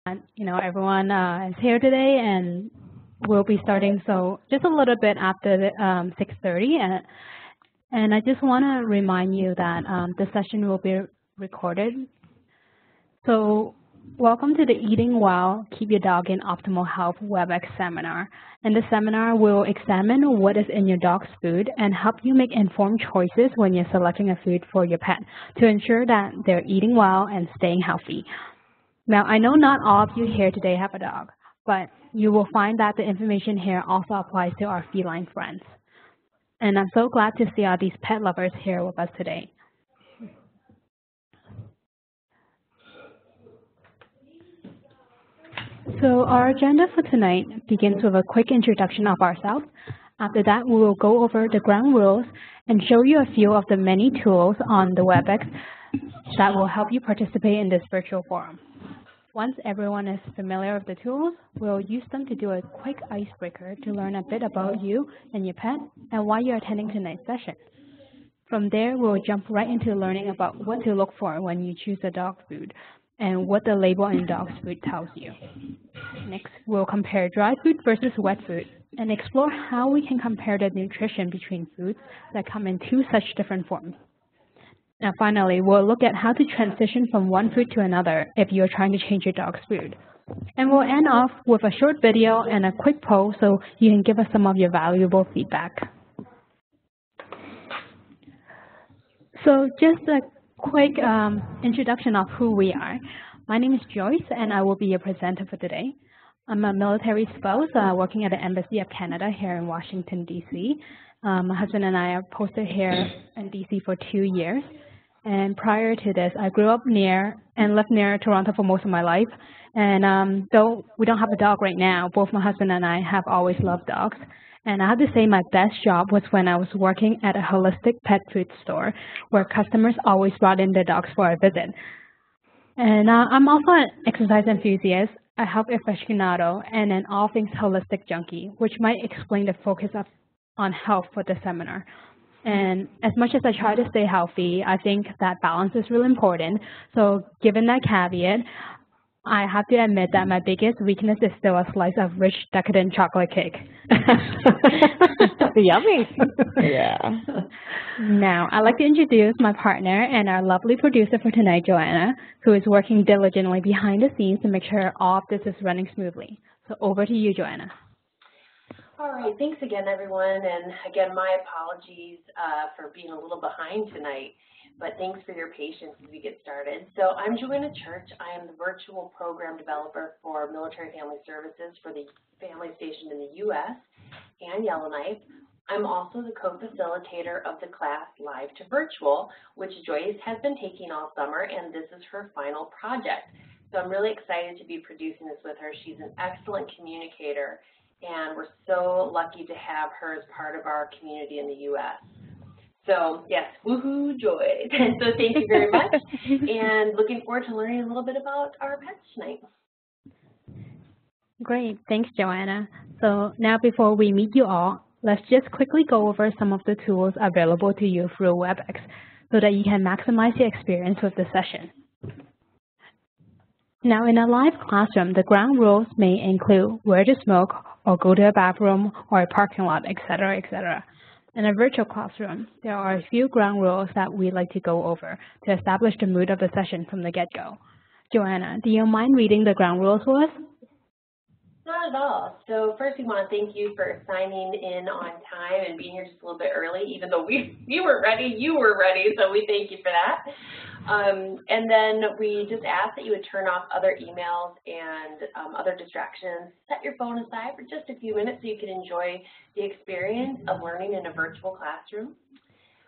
Everyone is here today, and we'll be starting so just a little bit after the 6:30, and I just want to remind you that the session will be recorded. So welcome to the Eating Well, Keep Your Dog in Optimal Health WebEx seminar. And the seminar will examine what is in your dog's food and help you make informed choices when you're selecting a food for your pet to ensure that they're eating well and staying healthy. Now, I know not all of you here today have a dog, but you will find that the information here also applies to our feline friends. And I'm so glad to see all these pet lovers here with us today. So our agenda for tonight begins with a quick introduction of ourselves. After that, we will go over the ground rules and show you a few of the many tools on the WebEx that will help you participate in this virtual forum. Once everyone is familiar with the tools, we'll use them to do a quick icebreaker to learn a bit about you and your pet and why you're attending tonight's session. From there, we'll jump right into learning about what to look for when you choose a dog food and what the label on dog's food tells you. Next, we'll compare dry food versus wet food and explore how we can compare the nutrition between foods that come in two such different forms. Now finally, we'll look at how to transition from one food to another if you're trying to change your dog's food. And we'll end off with a short video and a quick poll so you can give us some of your valuable feedback. So just a quick introduction of who we are. My name is Joyce, and I will be your presenter for today. I'm a military spouse working at the Embassy of Canada here in Washington, D.C. My husband and I are posted here in D.C. for 2 years. And prior to this, I grew up near and lived near Toronto for most of my life. And though we don't have a dog right now, both my husband and I have always loved dogs. And I have to say my best job was when I was working at a holistic pet food store where customers always brought in their dogs for a visit. And I'm also an exercise enthusiast, a health aficionado, and an all things holistic junkie, which might explain the focus on health for the seminar. And as much as I try to stay healthy, I think that balance is really important. So given that caveat, I have to admit that my biggest weakness is still a slice of rich, decadent chocolate cake. Yummy. Yeah. Now, I'd like to introduce my partner and our lovely producer for tonight, Joanna, who is working diligently behind the scenes to make sure all of this is running smoothly. So over to you, Joanna. All right, thanks again, everyone, and again, my apologies for being a little behind tonight, but thanks for your patience as we get started. So I'm Joanna Church. I am the virtual program developer for Military Family Services for the family stationed in the U.S. and Yellowknife. I'm also the co-facilitator of the class Live to Virtual, which Joyce has been taking all summer, and this is her final project. So I'm really excited to be producing this with her. She's an excellent communicator, and we're so lucky to have her as part of our community in the U.S. So, yes, woohoo, joy. So thank you very much, and looking forward to learning a little bit about our pets tonight. Great. Thanks, Joanna. So now before we meet you all, let's just quickly go over some of the tools available to you through WebEx so that you can maximize your experience with the session. Now, in a live classroom, the ground rules may include where to smoke or go to a bathroom or a parking lot, etc., etc. In a virtual classroom, there are a few ground rules that we like to go over to establish the mood of the session from the get-go. Joanna, do you mind reading the ground rules for us? Not at all. So first, we want to thank you for signing in on time and being here just a little bit early, even though we were ready, you were ready, so we thank you for that. And then we just ask that you would turn off other emails and other distractions. Set your phone aside for just a few minutes so you can enjoy the experience of learning in a virtual classroom.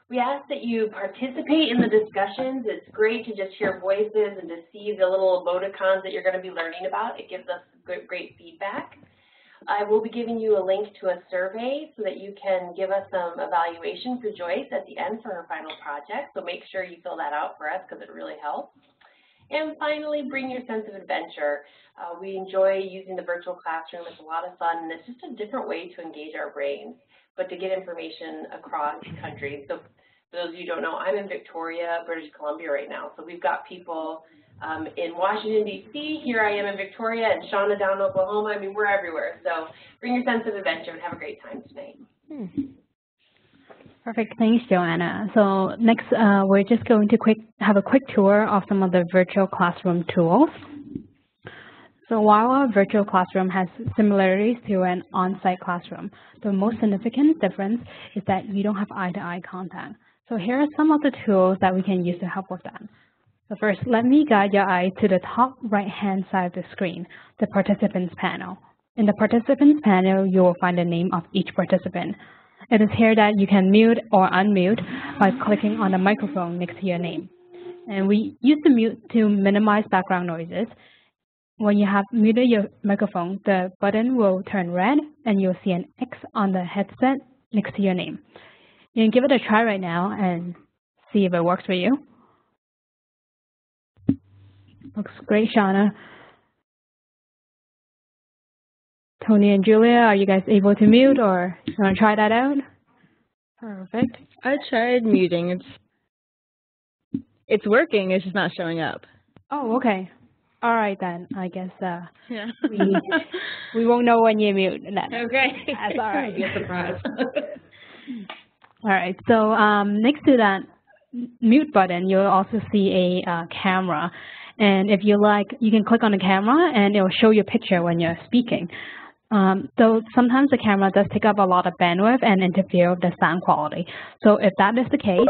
We ask that you participate in the discussions. It's great to just hear voices and to see the little emoticons that you're going to be learning about. It gives us great feedback. I will be giving you a link to a survey so that you can give us some evaluation for Joyce at the end for her final project. So make sure you fill that out for us because it really helps. And finally, bring your sense of adventure. We enjoy using the virtual classroom. It's a lot of fun, and it's just a different way to engage our brains, but to get information across the country. So for those of you who don't know, I'm in Victoria, British Columbia right now. So we've got people in Washington, D.C. Here I am in Victoria, and Shauna down in Oklahoma. I mean, we're everywhere. So bring your sense of adventure and have a great time tonight. Perfect. Thanks, Joanna. So next, we're just going to have a quick tour of some of the virtual classroom tools. So while our virtual classroom has similarities to an on-site classroom, the most significant difference is that you don't have eye-to-eye contact. So here are some of the tools that we can use to help with that. So first, let me guide your eye to the top right-hand side of the screen, the participants panel. In the participants panel, you will find the name of each participant. It is here that you can mute or unmute by clicking on the microphone next to your name. And we use the mute to minimize background noises. When you have muted your microphone, the button will turn red and you'll see an X on the headset next to your name. You can give it a try right now and see if it works for you. Looks great, Shauna. Tony and Julia, are you guys able to mute, or you want to try that out? Perfect. I tried muting. It's working. It's just not showing up. Oh, okay. All right then. I guess yeah. we won't know when you mute. Then. Okay. That's all right. Be a surprise. All right. So next to that mute button, you'll also see a camera. And if you like, you can click on the camera and it will show your picture when you're speaking. Though sometimes the camera does take up a lot of bandwidth and interfere with the sound quality. So if that is the case,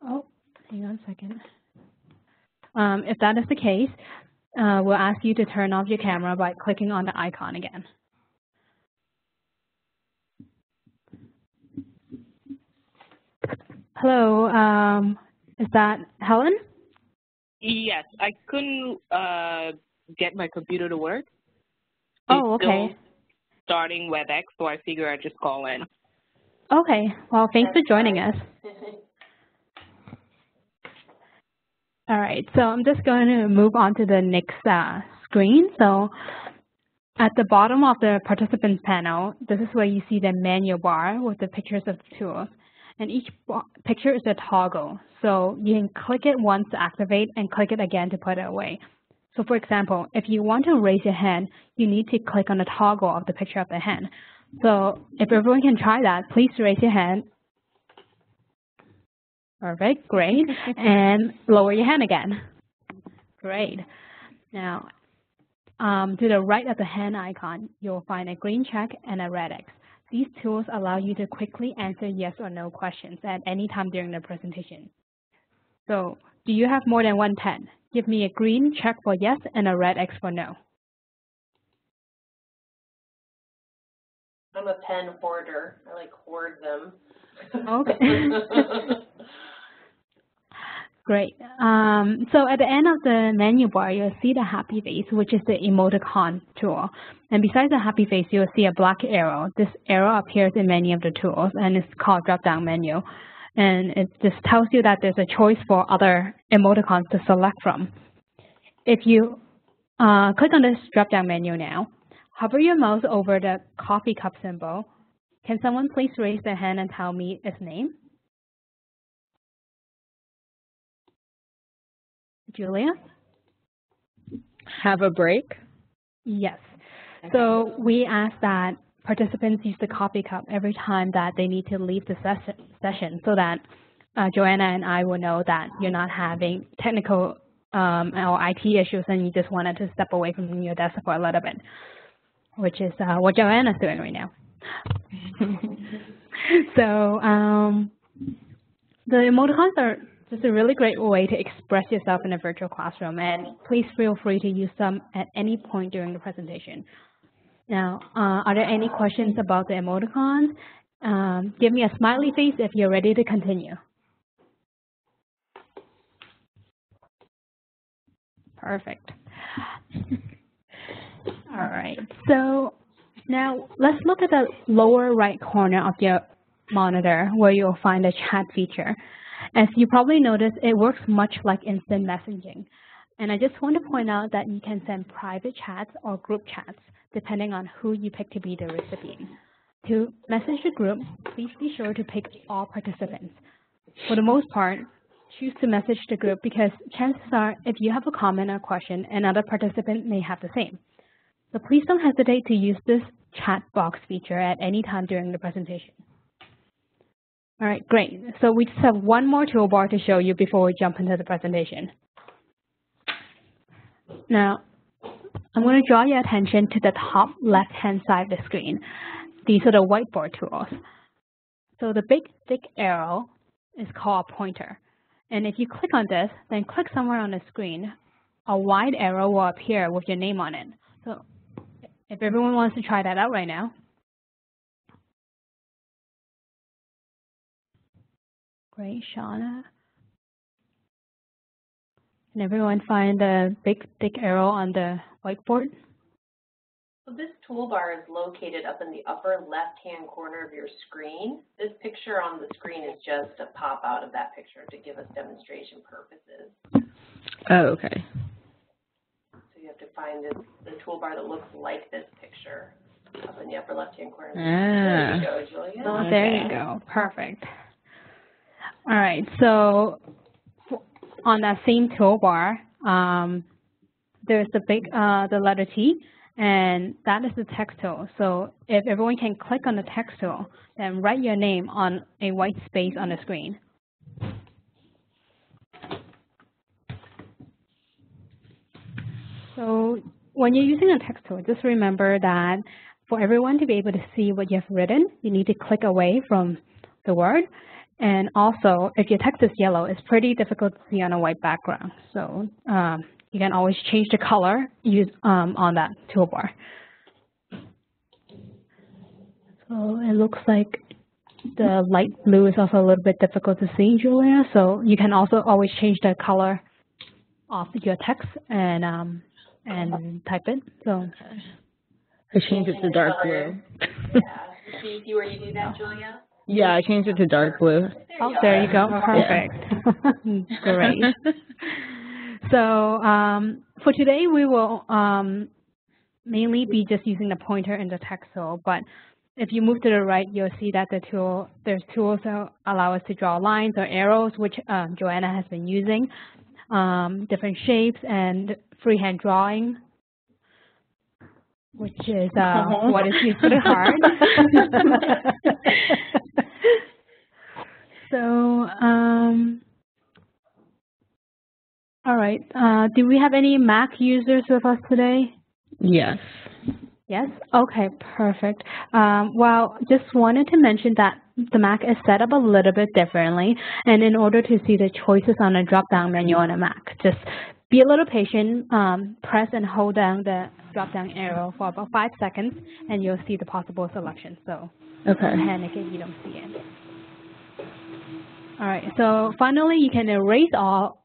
oh, hang on a second. If that is the case, we'll ask you to turn off your camera by clicking on the icon again. Hello, is that Helen? Yes, I couldn't get my computer to work. Oh, okay. Starting WebEx, so I figure I'd just call in. Okay. Well, thanks for joining us. All right. So I'm just going to move on to the next screen. So at the bottom of the participants panel, this is where you see the menu bar with the pictures of the tools. And each picture is a toggle. So you can click it once to activate and click it again to put it away. So for example, if you want to raise your hand, you need to click on the toggle of the picture of the hand. So if everyone can try that, please raise your hand. Perfect, great. And lower your hand again. Great. Now, to the right of the hand icon, you'll find a green check and a red X. These tools allow you to quickly answer yes or no questions at any time during the presentation. So, do you have more than one pen? Give me a green check for yes and a red X for no. I'm a pen hoarder. I like hoard them. Okay. Great. So at the end of the menu bar, you'll see the happy face, which is the emoticon tool. And besides the happy face, you'll see a black arrow. This arrow appears in many of the tools, and it's called drop-down menu. And it just tells you that there's a choice for other emoticons to select from. If you click on this drop-down menu now, hover your mouse over the coffee cup symbol. Can someone please raise their hand and tell me its name? Julia? Have a break? Yes. So we ask that participants use the coffee cup every time that they need to leave the session so that Joanna and I will know that you're not having technical or IT issues and you just wanted to step away from your desk for a little bit, which is what Joanna's doing right now. So the emoticons are just a really great way to express yourself in a virtual classroom, and please feel free to use them at any point during the presentation. Now, are there any questions about the emoticons? Give me a smiley face if you're ready to continue. Perfect. All right, so now let's look at the lower right corner of your monitor where you'll find a chat feature. As you probably noticed, it works much like instant messaging. And I just want to point out that you can send private chats or group chats depending on who you pick to be the recipient. To message the group, please be sure to pick all participants. For the most part, choose to message the group because chances are if you have a comment or question, another participant may have the same. So please don't hesitate to use this chat box feature at any time during the presentation. All right, great. So we just have one more toolbar to show you before we jump into the presentation. Now, I'm going to draw your attention to the top left-hand side of the screen. These are the whiteboard tools. So the big, thick arrow is called a pointer. And if you click on this, then click somewhere on the screen, a wide arrow will appear with your name on it. So if everyone wants to try that out right now. Great, Shauna. Can everyone find the big, thick arrow on the whiteboard? So this toolbar is located up in the upper left-hand corner of your screen. This picture on the screen is just a pop out of that picture to give us demonstration purposes. Oh, okay. So you have to find the toolbar that looks like this picture up in the upper left-hand corner. Ah. There you go, Julia. Oh, there you go. Perfect. All right. So on that same toolbar, there's the letter T, and that is the text tool. So if everyone can click on the text tool, then write your name on a white space on the screen. So when you're using a text tool, just remember that for everyone to be able to see what you have written, you need to click away from the word. And also, if your text is yellow, it's pretty difficult to see on a white background. So you can always change the color on that toolbar. So it looks like the light blue is also a little bit difficult to see, Julia. So you can also always change the color of your text and type it. So I changed it to dark blue. Yeah. Do you see where you do that, Julia? Yeah, I changed it to dark blue. There you go. Perfect. Yeah. Great. So for today, we will mainly be just using the pointer and the text tool. But if you move to the right, you'll see that there's tools that allow us to draw lines or arrows, which Joanna has been using, different shapes and freehand drawing, which is what is usually hard. So, all right. Do we have any Mac users with us today? Yes. Yes? Okay, perfect. Well, just wanted to mention that the Mac is set up a little bit differently, and in order to see the choices on the drop-down menu on a Mac, just be a little patient, press and hold down the drop-down arrow for about 5 seconds, and you'll see the possible selection. So Okay. don't panic if you don't see it. All right, so finally, you can erase all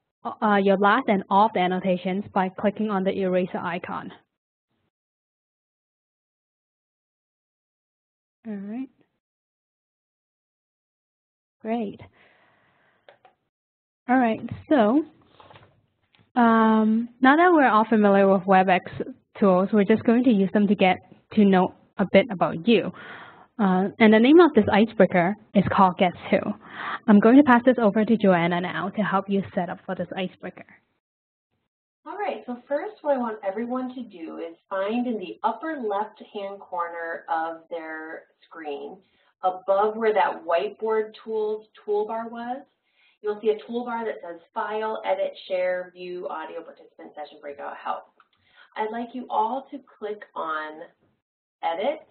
your last and all of the annotations by clicking on the eraser icon. All right. Great. All right, so now that we're all familiar with WebEx tools, we're just going to use them to get to know a bit about you. And the name of this icebreaker is called Guess Who. I'm going to pass this over to Joanna now to help you set up for this icebreaker. All right, so first what I want everyone to do is find in the upper left-hand corner of their screen, above where that whiteboard toolbar was, you'll see a toolbar that says File, Edit, Share, View, Audio, Participant, Session, Breakout, Help. I'd like you all to click on Edit,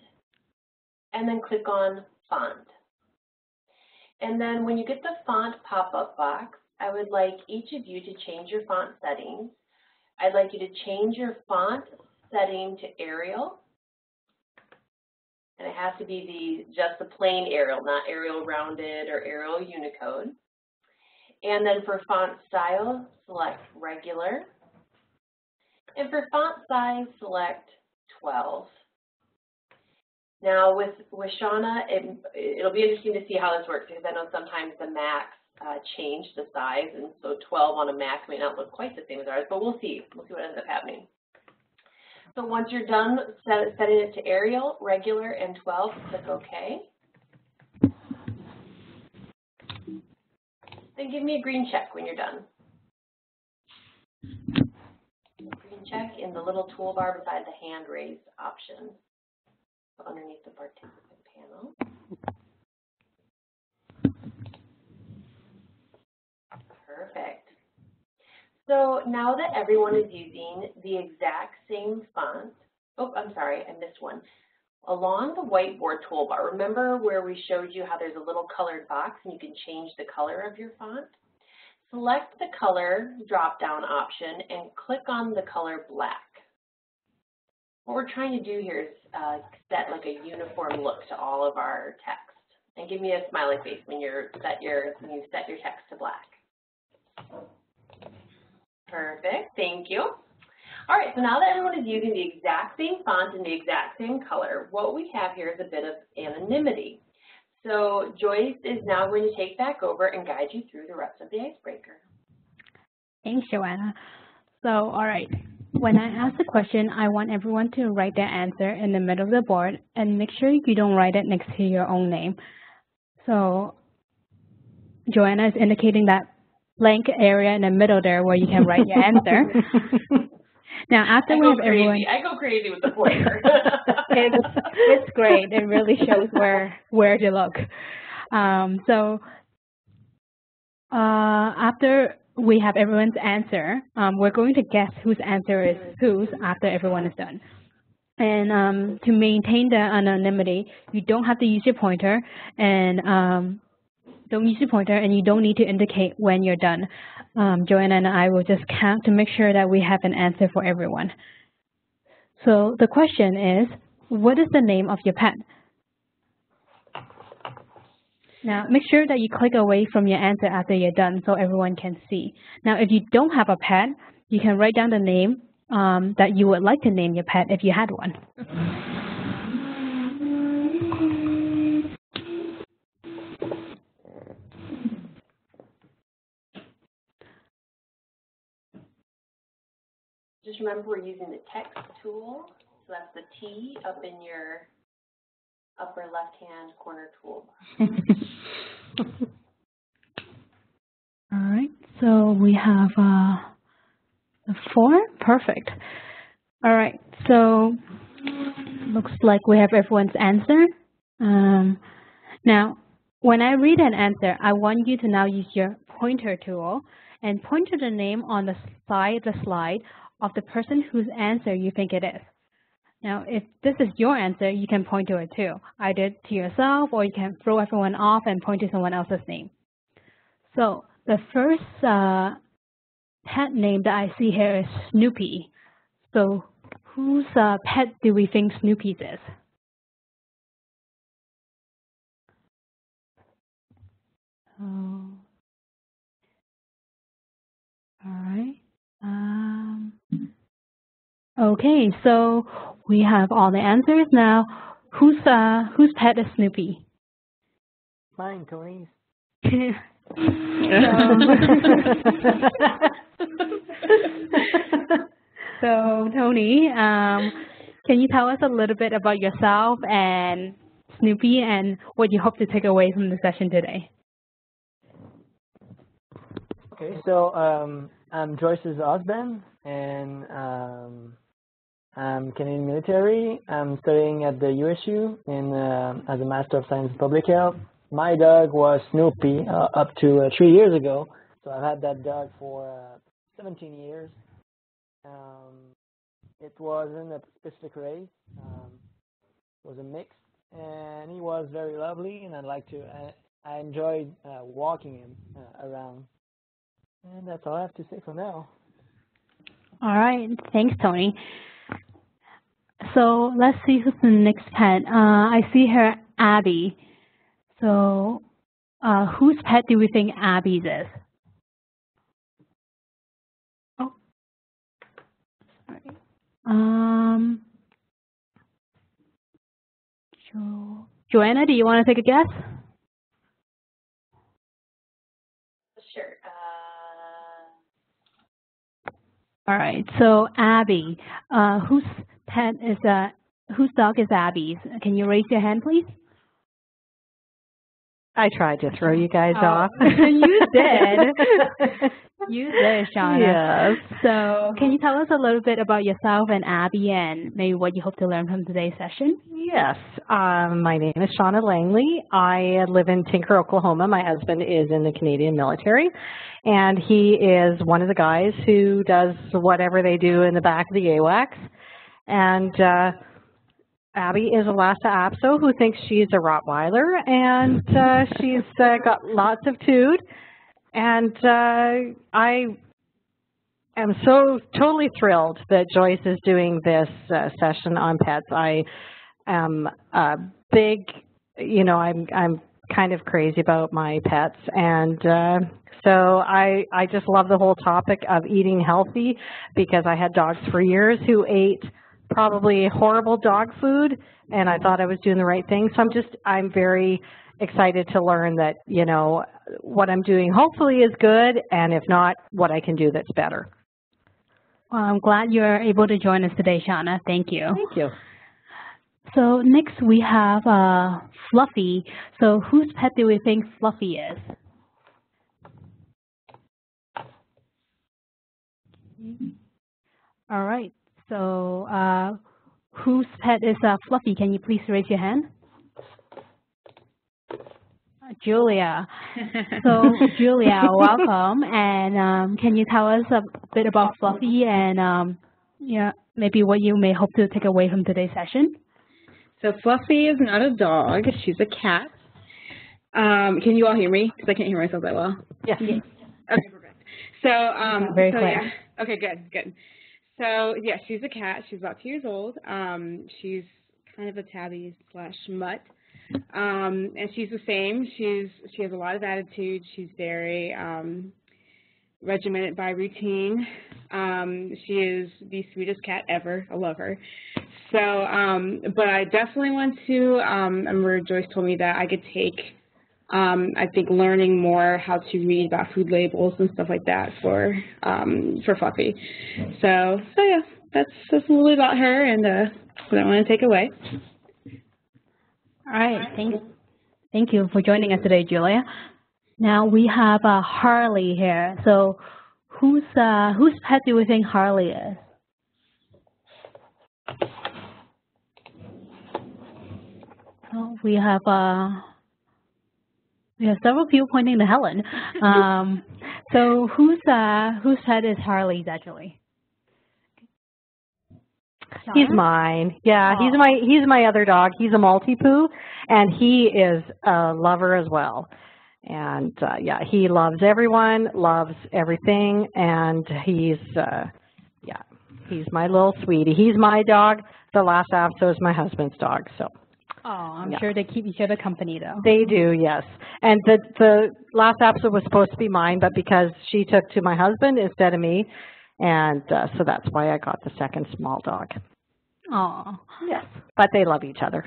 and then click on Font. And then when you get the font pop-up box, I would like each of you to change your font settings. I'd like you to change your font setting to Arial. And it has to be just the plain Arial, not Arial Rounded or Arial Unicode. And then for font style, select Regular. And for font size, select 12. Now with Shauna, it'll be interesting to see how this works because I know sometimes the Macs change the size, and so 12 on a Mac may not look quite the same as ours, but we'll see. We'll see what ends up happening. So once you're done setting it to Arial, Regular, and 12, click OK. Then give me a green check when you're done. Green check in the little toolbar beside the hand raise option underneath the participant panel. Perfect. So now that everyone is using the exact same font, oh, I'm sorry, I missed one. Along the whiteboard toolbar, remember where we showed you how there's a little colored box and you can change the color of your font? Select the color drop-down option and click on the color black. What we're trying to do here is set like a uniform look to all of our text. And give me a smiley face when you set your text to black. Perfect, thank you. All right, so now that everyone is using the exact same font and the exact same color, what we have here is a bit of anonymity. So Joyce is now going to take back over and guide you through the rest of the icebreaker. Thanks, Joanna. So, all right, when I ask the question, I want everyone to write their answer in the middle of the board and make sure you don't write it next to your own name. So Joanna is indicating that blank area in the middle there where you can write your answer. Now, after we have everyone, I go crazy with the pointer. it's great. It really shows where to look. After we have everyone's answer, we're going to guess whose answer is whose after everyone is done. And to maintain the anonymity, you don't have to use your pointer, and you don't need to indicate when you're done. Joanna and I will just count to make sure that we have an answer for everyone. So the question is, what is the name of your pet? Now, make sure that you click away from your answer after you're done so everyone can see. Now, if you don't have a pet, you can write down the name that you would like to name your pet if you had one. Just remember we're using the text tool, so that's the T up in your upper left-hand corner toolbar. All right, so we have the 4, perfect. All right, so looks like we have everyone's answer. Now, when I read an answer, I want you to now use your pointer tool and point to the name on the slide of the person whose answer you think it is. Now, if this is your answer, you can point to it too, either to yourself or you can throw everyone off and point to someone else's name. So the first pet name that I see here is Snoopy. So whose pet do we think Snoopy's is? All right. Okay, so we have all the answers now. Whose pet is Snoopy? Mine, Tony's. So Tony, can you tell us a little bit about yourself and Snoopy and what you hope to take away from the session today? Okay, so I'm Joyce's husband, and I'm Canadian military. I'm studying at the USU as a Master of Science in Public Health. My dog was Snoopy up to 3 years ago, so I've had that dog for 17 years. It wasn't a specific race. It was a mix, and he was very lovely, and I enjoyed walking him around. And that's all I have to say for now. All right, thanks, Tony. So let's see who's the next pet. I see here Abby. So whose pet do we think Abby's is? Oh, sorry. Joanna, do you want to take a guess? Sure. All right. So Abby, whose dog is Abby's? Can you raise your hand, please? I tried to throw you guys off. You did. You did, Shauna. Yes. So can you tell us a little bit about yourself and Abby and maybe what you hope to learn from today's session? Yes. My name is Shauna Langley. I live in Tinker, Oklahoma. My husband is in the Canadian military, and he is one of the guys who does whatever they do in the back of the AWACS. And Abby is a Lhasa Apso who thinks she's a Rottweiler, and she's got lots of tood. And I am so totally thrilled that Joyce is doing this session on pets. I am a big, I'm kind of crazy about my pets, and so I just love the whole topic of eating healthy, because I had dogs for years who ate probably horrible dog food, and I thought I was doing the right thing. So I'm very excited to learn that, what I'm doing hopefully is good, and if not, what I can do that's better. Well, I'm glad you're able to join us today, Shauna. Thank you. Thank you. So next we have Fluffy. So whose pet do we think Fluffy is? All right. So whose pet is Fluffy? Can you please raise your hand? Julia. So Julia, welcome. And can you tell us a bit about Fluffy and maybe what you may hope to take away from today's session? So Fluffy is not a dog. She's a cat. Can you all hear me? Because I can't hear myself that well. Yes. Yes. Okay, perfect. So, very clear. Yeah. Okay, good. So, yeah, she's a cat. She's about 2 years old. She's kind of a tabby / mutt. And she's the same. She has a lot of attitude. She's very regimented by routine. She is the sweetest cat ever. I love her. So, but I definitely want to, I remember Joyce told me that I could take, I think, learning more how to read about food labels and stuff like that for Fluffy. So yeah, that's a little about her and what I want to take away. All right, thank you for joining us today, Julia. Now we have Harley here. So whose pet do we think Harley is? Oh, we have several people pointing to Helen. So whose pet is Harley's actually? He's mine. Yeah, oh. he's my other dog. He's a Maltipoo, and he is a lover as well. And yeah, he loves everyone, loves everything, and he's my little sweetie. He's my dog. The Lhasa Apso is my husband's dog. So. Oh, I'm sure they keep each other company though. They do, yes. And the Lhasa Apso was supposed to be mine, but because she took to my husband instead of me, and so that's why I got the second small dog. Oh. Yes, but they love each other.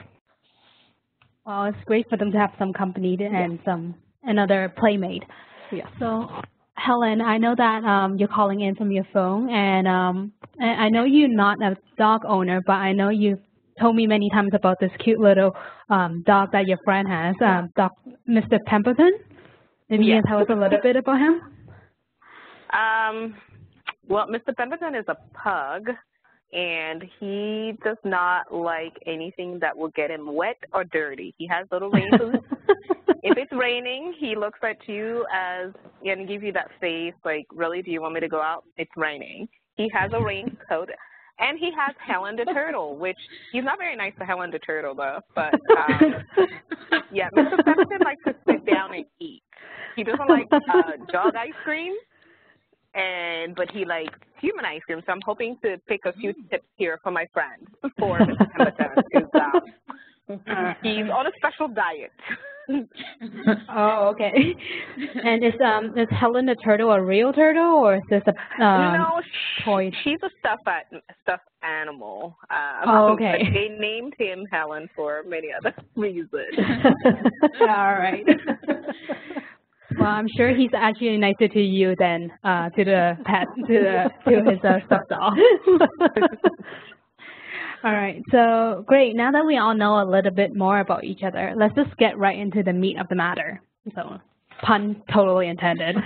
Well, it's great for them to have some company and another playmate. Yes. So, Helen, I know that you're calling in from your phone, and I know you're not a dog owner, but I know you've told me many times about this cute little dog that your friend has, Mr. Pemberton. Maybe you can tell us a little bit about him? Well, Mr. Pemberton is a pug, and he does not like anything that will get him wet or dirty. He has little rain boots. If it's raining, he looks at you and gives you that face like, really, do you want me to go out? It's raining. He has a raincoat. And he has Helen the turtle, which he's not very nice to Helen the turtle, though. But, yeah, Mr. Pemberton likes to sit down and eat. He doesn't like jog ice cream, but he likes human ice cream. So I'm hoping to pick a few tips here for my friend, for Mr. Pemberton, because he's on a special diet. Oh, okay. And is Helen the turtle a real turtle, or is this a no, toy? She's a stuffed animal. Oh, okay. But they named him Helen for many other reasons. All right. Well, I'm sure he's actually nicer to you than to the pet, to his stuffed doll. All right, so great. Now that we all know a little bit more about each other, let's just get right into the meat of the matter. So, pun totally intended.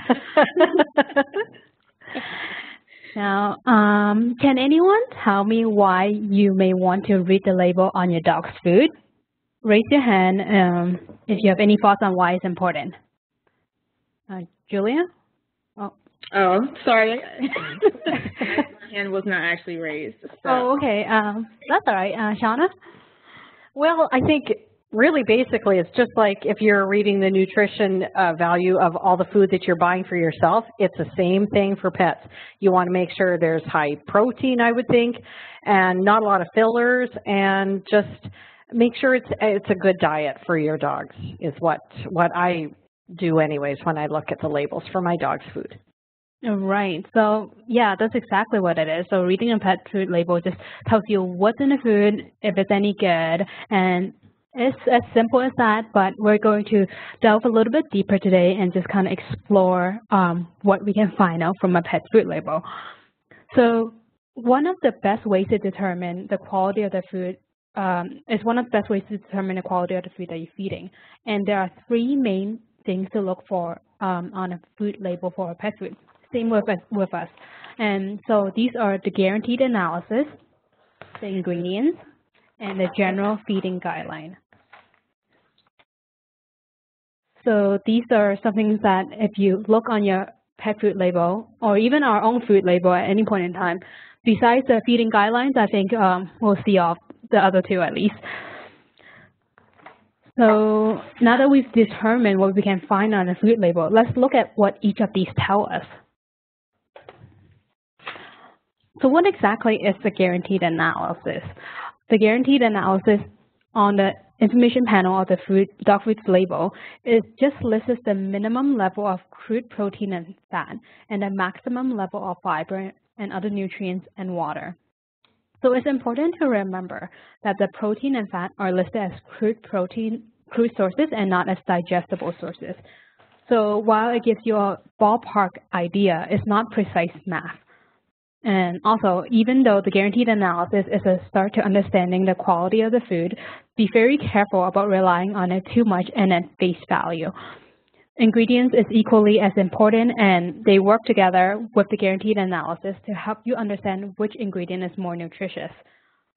Now, can anyone tell me why you may want to read the label on your dog's food? Raise your hand if you have any thoughts on why it's important. Julia? Oh, sorry. My hand was not actually raised. So. Oh, okay. That's all right. Shauna? Well, I think really basically it's just like if you're reading the nutrition value of all the food that you're buying for yourself, it's the same thing for pets. You want to make sure there's high protein, I would think, and not a lot of fillers, and just make sure it's a good diet for your dogs is what I do anyways when I look at the labels for my dog's food. Right. So, yeah, that's exactly what it is. So reading a pet food label just tells you what's in the food, if it's any good, and it's as simple as that, but we're going to delve a little bit deeper today and just kind of explore what we can find out from a pet food label. So one of the best ways to determine the quality of the food is one of the best ways to determine the quality of the food that you're feeding. And there are three main things to look for on a food label for a pet food. Same with us. And so these are the guaranteed analysis, the ingredients, and the general feeding guideline. So these are some things that if you look on your pet food label or even our own food label at any point in time, besides the feeding guidelines, I think we'll see off the other two at least. So now that we've determined what we can find on a food label, let's look at what each of these tell us. So what exactly is the guaranteed analysis? The guaranteed analysis on the information panel of the dog food's label is just lists the minimum level of crude protein and fat and the maximum level of fiber and other nutrients and water. So it's important to remember that the protein and fat are listed as crude sources and not as digestible sources. So while it gives you a ballpark idea, it's not precise math. And also, even though the guaranteed analysis is a start to understanding the quality of the food, be very careful about relying on it too much and at face value. Ingredients is equally as important, and they work together with the guaranteed analysis to help you understand which ingredient is more nutritious.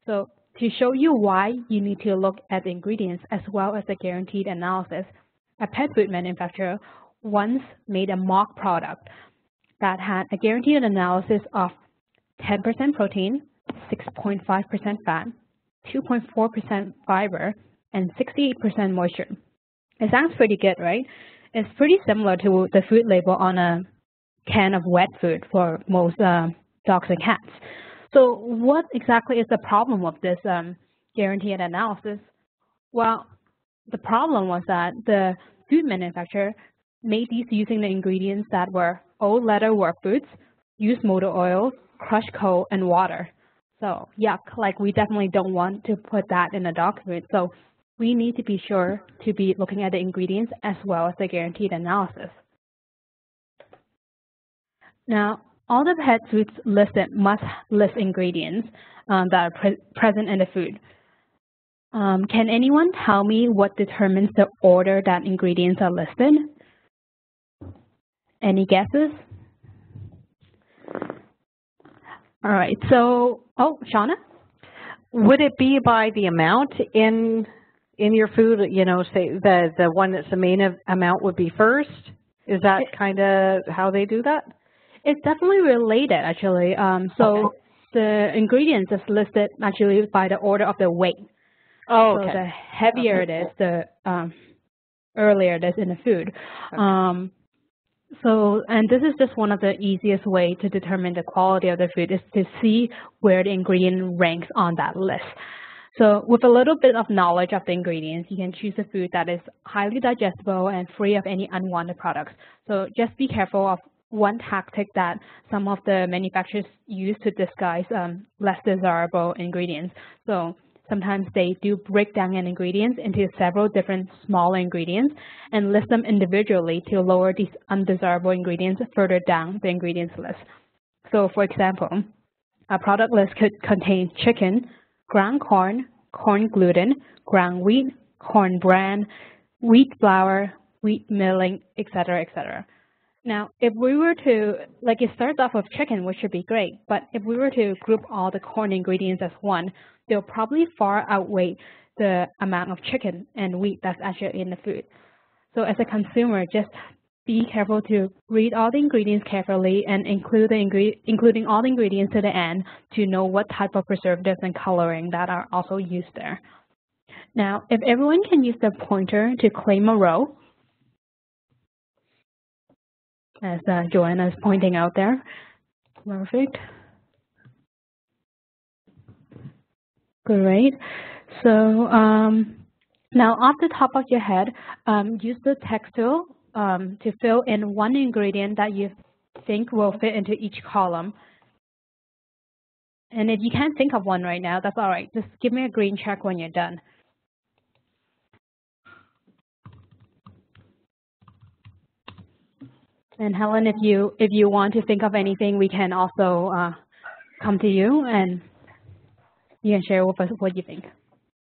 So to show you why you need to look at the ingredients as well as the guaranteed analysis, a pet food manufacturer once made a mock product that had a guaranteed analysis of 10% protein, 6.5% fat, 2.4% fiber, and 68% moisture. It sounds pretty good, right? It's pretty similar to the food label on a can of wet food for most dogs and cats. So what exactly is the problem with this guaranteed analysis? Well, the problem was that the food manufacturer made these using the ingredients that were old leather work boots, used motor oil, crushed coal, and water. So yuck, like we definitely don't want to put that in a dog food. So we need to be sure to be looking at the ingredients as well as the guaranteed analysis. Now, all the pet foods listed must list ingredients that are present in the food. Can anyone tell me what determines the order that ingredients are listed? Any guesses? All right, so, Shauna? Would it be by the amount in your food, you know, say the one that's the main amount would be first? Is that kind of how they do that? It's definitely related, actually. So the ingredients is listed actually by the order of the weight. Oh, okay. So the heavier it is, the earlier it is in the food. Okay. And this is just one of the easiest way to determine the quality of the food is to see where the ingredient ranks on that list. So with a little bit of knowledge of the ingredients, you can choose a food that is highly digestible and free of any unwanted products. So just be careful of one tactic that some of the manufacturers use to disguise less desirable ingredients. So sometimes they do break down an ingredient into several different smaller ingredients and list them individually to lower these undesirable ingredients further down the ingredients list. So for example, a product list could contain chicken, ground corn, corn gluten, ground wheat, corn bran, wheat flour, wheat milling, etc., etc. Now, if we were to, like it starts off with chicken, which should be great, but if we were to group all the corn ingredients as one, they'll probably far outweigh the amount of chicken and wheat that's actually in the food. So as a consumer, just be careful to read all the ingredients carefully and including all the ingredients to the end to know what type of preservatives and coloring that are also used there. Now, if everyone can use their pointer to claim a row, as Joanna is pointing out there. Perfect. Great. So now off the top of your head, use the text tool to fill in one ingredient that you think will fit into each column. And if you can't think of one right now, that's all right. Just give me a green check when you're done. And Helen, if you want to think of anything, we can also come to you and you can share with us what you think.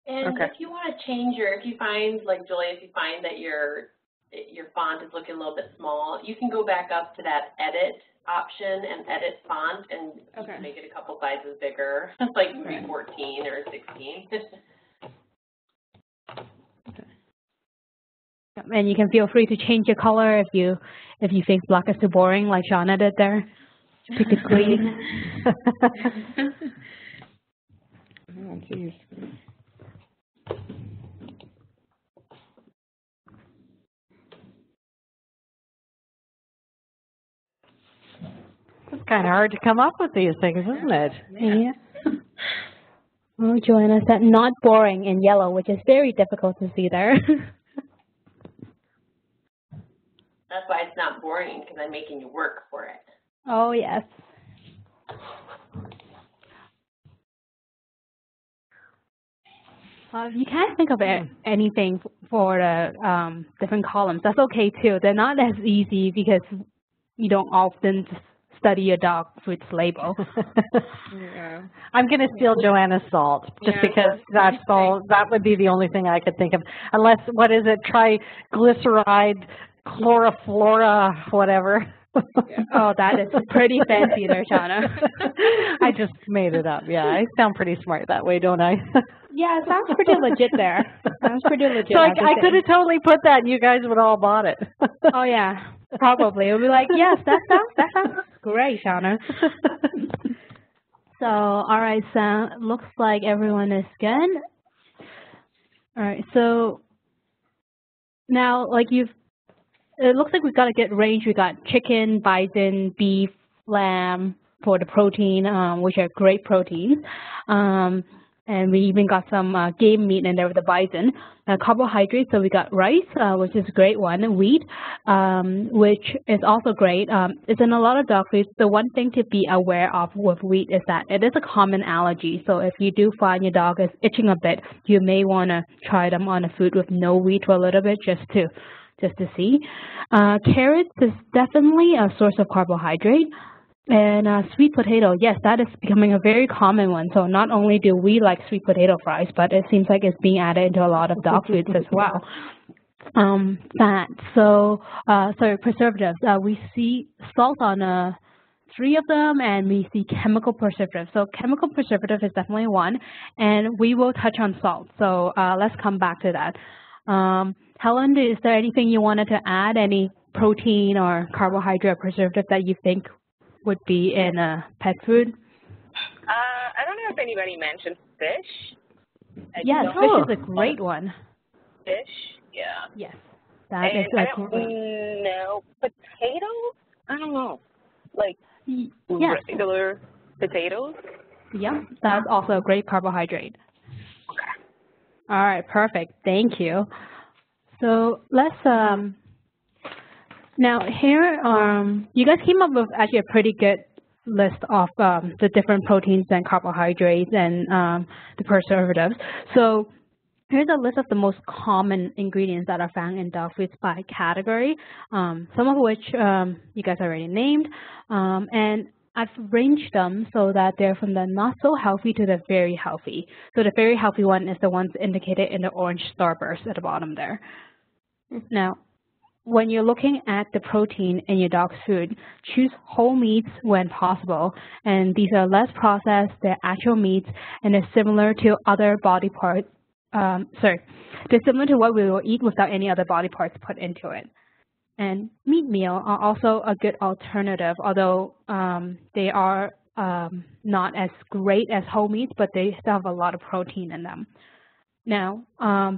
And okay. If you want to change if you find, like Julie, if you find that your font is looking a little bit small, you can go back up to that edit option and edit font, and you can make it a couple sizes bigger, like maybe 14 or 16. And you can feel free to change your color if you think black is too boring, like Shauna did there. Pick the green. Oh, geez. It's kind of hard to come up with these things, isn't it? Yeah. Oh, Joanna said not boring in yellow, which is very difficult to see there. That's why it's not boring, because I'm making you work for it. Oh, yes. You can't think of anything for the different columns. That's okay, too. They're not as easy because you don't often study your dog food's label. Yeah. I'm going to steal Joanna's salt just because that's all. That would be the only thing I could think of. Unless, what is it, triglyceride, chloroflora, whatever. Yeah. Oh, that is pretty fancy there, Shauna. I just made it up. Yeah, I sound pretty smart that way, don't I? Yeah, it sounds pretty legit there. Sounds pretty legit. So I could have totally put that and you guys would all bought it. Oh, yeah, probably. We'll be like, yes, that sounds great, Shauna. So, all right, so looks like everyone is good. All right, so now, like it looks like we've got a good range. We got chicken, bison, beef, lamb for the protein, which are great proteins. And we even got some game meat in there with the bison. Carbohydrates, so we got rice, which is a great one, wheat, which is also great. It's in a lot of dog foods. The one thing to be aware of with wheat is that it is a common allergy. So if you do find your dog is itching a bit, you may want to try them on a food with no wheat for a little bit just to see. Carrots is definitely a source of carbohydrate. And sweet potato, yes, that is becoming a very common one. So not only do we like sweet potato fries, but it seems like it's being added into a lot of dog foods as well. Fat, so preservatives. We see salt on 3 of them, and we see chemical preservatives. So chemical preservative is definitely one, and we will touch on salt. So let's come back to that. Helen, is there anything you wanted to add? Any protein or carbohydrate preservative that you think would be in a pet food? I don't know if anybody mentioned fish. Yes, fish is a great one. Fish, yeah. Yes, that is I don't know. Potatoes? I don't know. Like regular potatoes? Yep, that's also a great carbohydrate. Okay. All right, perfect. Thank you. So let's now here, you guys came up with actually a pretty good list of the different proteins and carbohydrates and the preservatives. So here's a list of the most common ingredients that are found in dog foods by category, some of which you guys already named. And I've ranged them so that they're from the not so healthy to the very healthy. So the very healthy one is the ones indicated in the orange starburst at the bottom there. Now, when you're looking at the protein in your dog's food, choose whole meats when possible. And these are less processed, they're actual meats, and they're similar to other body parts. They're similar to what we will eat without any other body parts put into it. And meat meal are also a good alternative, although they are not as great as whole meats, but they still have a lot of protein in them. Now,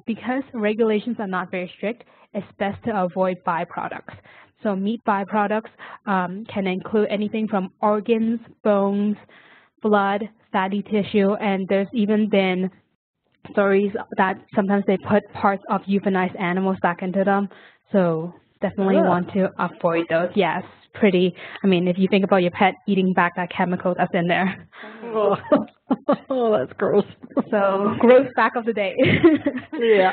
because regulations are not very strict, it's best to avoid byproducts. So meat byproducts can include anything from organs, bones, blood, fatty tissue, and there's even been stories that sometimes they put parts of euthanized animals back into them. So definitely want to avoid those. Yes, pretty. I mean, if you think about your pet eating back that chemical that's in there. Oh, that's gross. So gross back of the day. Yeah.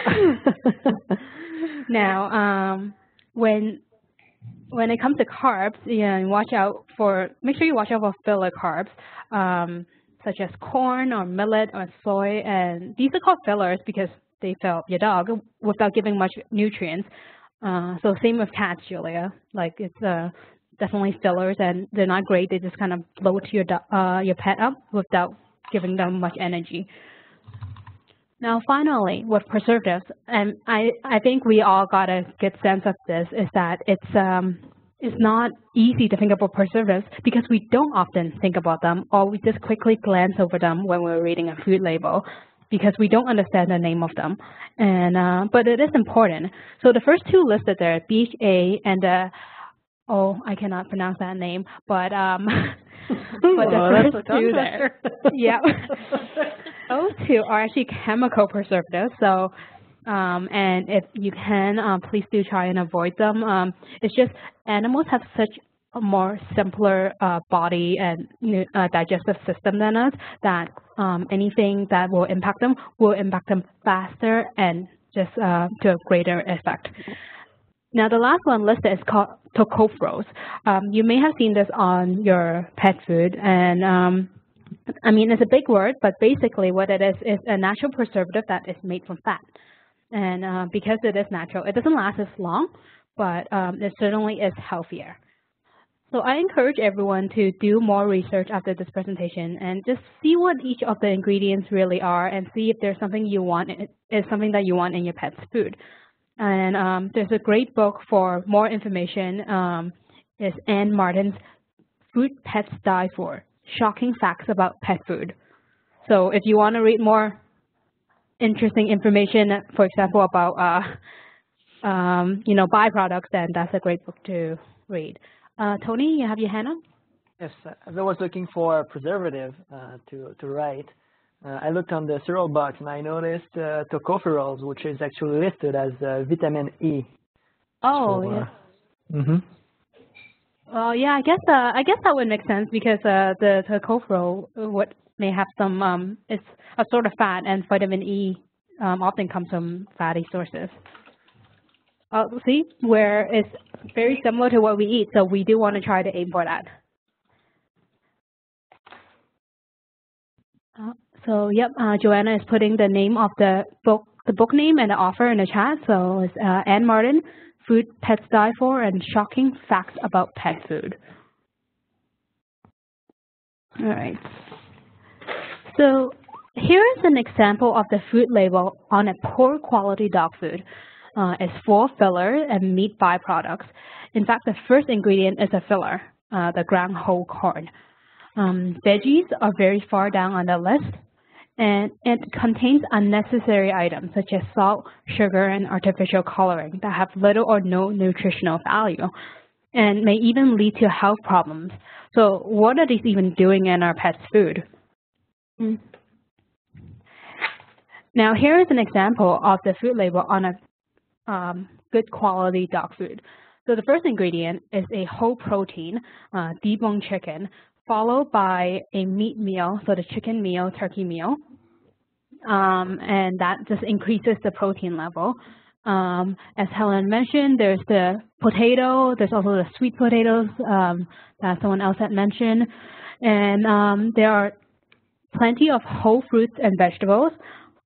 Now, when it comes to carbs, make sure you watch out for filler carbs, such as corn or millet or soy, and these are called fillers because they fill your dog without giving much nutrients. So same with cats, Julia. Like it's definitely fillers, and they're not great. They just kind of bloat your pet up without giving them much energy. Now, finally, with preservatives, and I think we all got a good sense of this, is that it's not easy to think about preservatives because we don't often think about them, or we just quickly glance over them when we're reading a food label because we don't understand the name of them. And but it is important. So the first two listed there, BHA and I cannot pronounce that name, but but the first two there, yeah, those two are actually chemical preservatives. So, and if you can, please do try and avoid them. It's just animals have such a more simpler body and digestive system than us that anything that will impact them faster and just to a greater effect. Now, the last one listed is called tocopherols. You may have seen this on your pet food, and I mean, it's a big word, but basically what it is a natural preservative that is made from fat. And because it is natural, it doesn't last as long, but it certainly is healthier. So I encourage everyone to do more research after this presentation and just see what each of the ingredients really are and see if there's something you want, is something that you want in your pet's food. And there's a great book for more information. It's Anne Martin's Food Pets Die For, Shocking Facts About Pet Food. So if you want to read more interesting information, for example, about byproducts, then that's a great book to read. Tony, you have your hand up? Yes, as I was looking for a preservative to write, I looked on the cereal box and I noticed tocopherols, which is actually listed as vitamin E. Oh, so, yeah. Well, yeah, I guess that would make sense because the tocopherol may have some it's a sort of fat, and vitamin E often comes from fatty sources. See, where it's very similar to what we eat, so we do want to try to aim for that. So yep, Joanna is putting the name of the book name and the author in the chat. So it's Anne Martin, Food Pets Die For, and Shocking Facts About Pet Food. All right. So here is an example of the food label on a poor quality dog food. It's full of filler and meat byproducts. In fact, the first ingredient is a filler, the ground whole corn. Veggies are very far down on the list, and it contains unnecessary items such as salt, sugar, and artificial coloring that have little or no nutritional value and may even lead to health problems. So what are these even doing in our pet's food? Now here is an example of the food label on a good quality dog food. So the first ingredient is a whole protein, deboned chicken, followed by a meat meal, so the chicken meal, turkey meal, and that just increases the protein level. As Helen mentioned, there's the potato, there's also the sweet potatoes that someone else had mentioned. And there are plenty of whole fruits and vegetables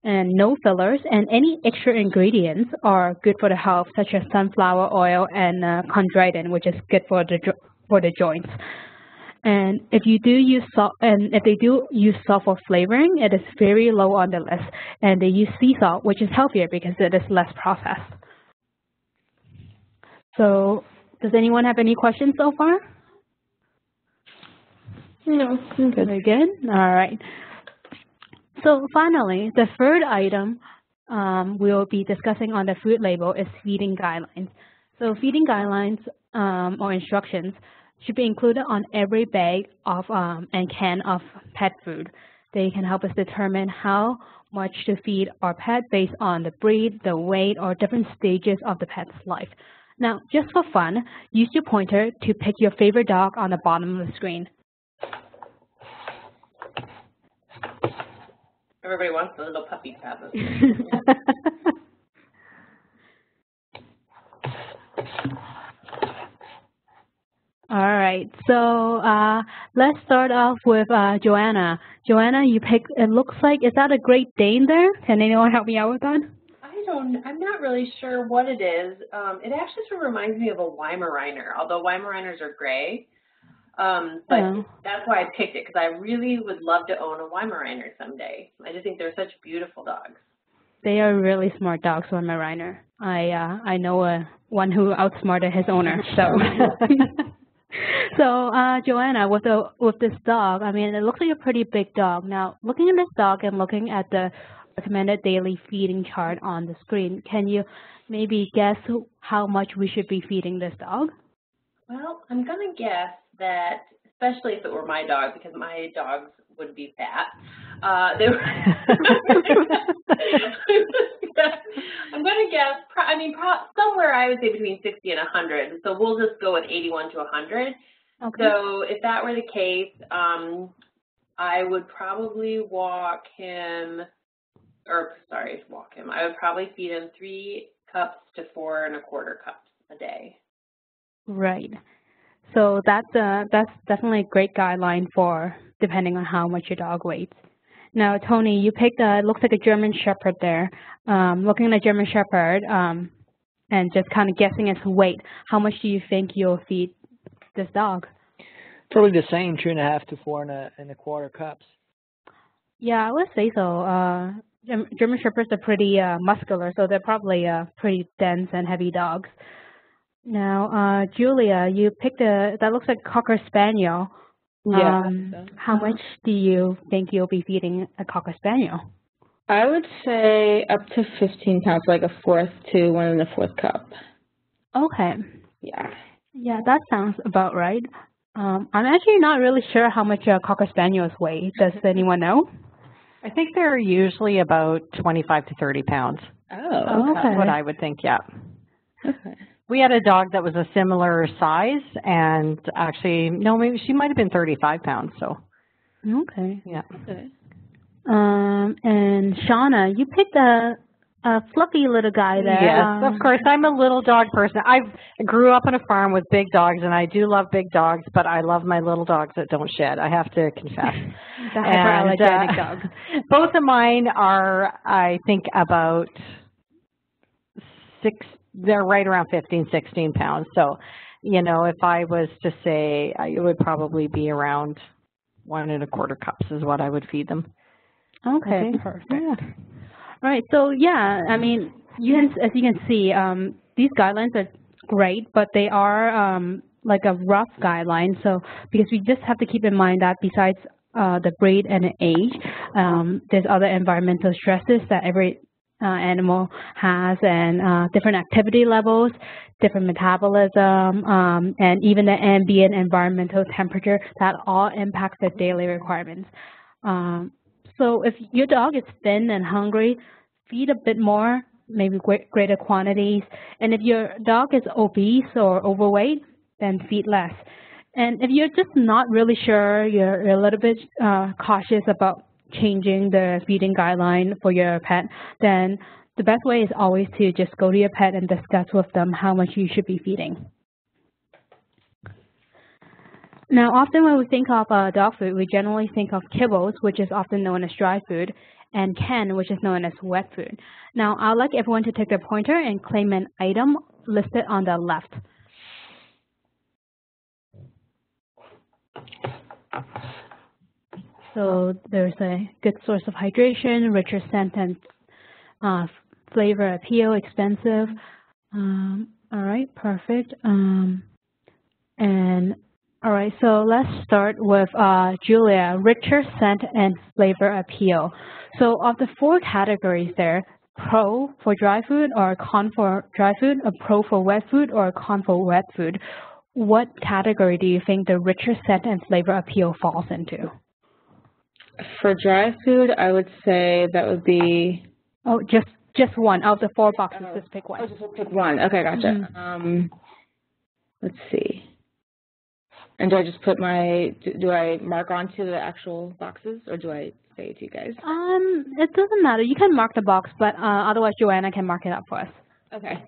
and no fillers, and any extra ingredients are good for the health, such as sunflower oil and chondroitin, which is good for the joints. And if you do use salt, and if they do use salt for flavoring, it is very low on the list. And they use sea salt, which is healthier because it is less processed. So, does anyone have any questions so far? No, I'm good. Very good. All right. So finally, the third item we'll be discussing on the food label is feeding guidelines. So feeding guidelines or instructions should be included on every bag of and can of pet food. They can help us determine how much to feed our pet based on the breed, the weight, or different stages of the pet's life. Now, just for fun, use your pointer to pick your favorite dog on the bottom of the screen. Everybody wants the little puppy tab. All right, so let's start off with Joanna. Joanna, you picked, it looks like, is that a Great Dane there? Can anyone help me out with that? I'm not really sure what it is. It actually sort of reminds me of a Weimaraner, although Weimaraners are gray. But that's why I picked it, because I really would love to own a Weimaraner someday. I just think they're such beautiful dogs. They are really smart dogs, Weimaraner. I know one who outsmarted his owner, so. So, Joanna, with this dog, I mean, it looks like a pretty big dog. Now, looking at this dog and looking at the recommended daily feeding chart on the screen, can you maybe guess how much we should be feeding this dog? Well, I'm going to guess that, especially if it were my dog, because my dogs would be fat, I'm going to guess, somewhere I would say between 60 and 100. So we'll just go with 81 to 100. Okay. So if that were the case, I would probably I would probably feed him 3 cups to 4 1/4 cups a day. Right. So that's definitely a great guideline for depending on how much your dog weighs. Now, Tony, you picked it looks like a German Shepherd there. Looking at a German Shepherd and just kind of guessing its weight, how much do you think you'll feed this dog? Probably the same, 3.5 to 4 1/4 cups. Yeah, I would say so. German Shepherds are pretty muscular, so they're probably pretty dense and heavy dogs. Now, Julia, you picked that looks like Cocker Spaniel. Yeah. How much do you think you'll be feeding a Cocker Spaniel? I would say up to 15 pounds, like a 1/4 to 1 1/4 cup. Okay. Yeah. Yeah, that sounds about right. I'm actually not really sure how much Cocker Spaniels weigh. Does anyone know? I think they're usually about 25 to 30 pounds. Oh, okay. That's what I would think, yeah. Okay. We had a dog that was a similar size, and actually, no, maybe she might have been 35 pounds, so. Okay. Yeah. Okay. And Shauna, you picked a fluffy little guy there. Yes, of course. I'm a little dog person. I grew up on a farm with big dogs, and I do love big dogs, but I love my little dogs that don't shed. I have to confess. The hyperallergenic dogs. Both of mine are, I think, about they're right around 15, 16 pounds. So, you know, if I was to say, it would probably be around 1 1/4 cups is what I would feed them. Okay, perfect. Yeah. All right, so yeah, I mean, as you can see, these guidelines are great, but they are like a rough guideline. So because we just have to keep in mind that besides the breed and the age, there's other environmental stresses that every animal has, and different activity levels, different metabolism, and even the ambient environmental temperature that all impacts their daily requirements. So if your dog is thin and hungry, feed a bit more, maybe greater quantities. And if your dog is obese or overweight, then feed less. And if you're just not really sure, you're a little bit cautious about changing the feeding guideline for your pet, then the best way is always to just go to your pet and discuss with them how much you should be feeding. Now, often when we think of dog food, we generally think of kibbles, which is often known as dry food, and can, which is known as wet food. Now, I'd like everyone to take their pointer and claim an item listed on the left. So there's a good source of hydration, richer scent and flavor appeal, expensive. All right, perfect. All right, so let's start with Julia, richer scent and flavor appeal. So of the 4 categories there, pro for dry food or con for dry food, a pro for wet food or a con for wet food, what category do you think the richer scent and flavor appeal falls into? For dry food, I would say that would be... Oh, just one. Out of the 4 boxes, just pick one. Oh, just pick one. Okay, gotcha. Mm-hmm. Let's see. And do I just put do I mark onto the actual boxes, or do I say it to you guys? It doesn't matter. You can mark the box, but otherwise Joanna can mark it up for us. Okay.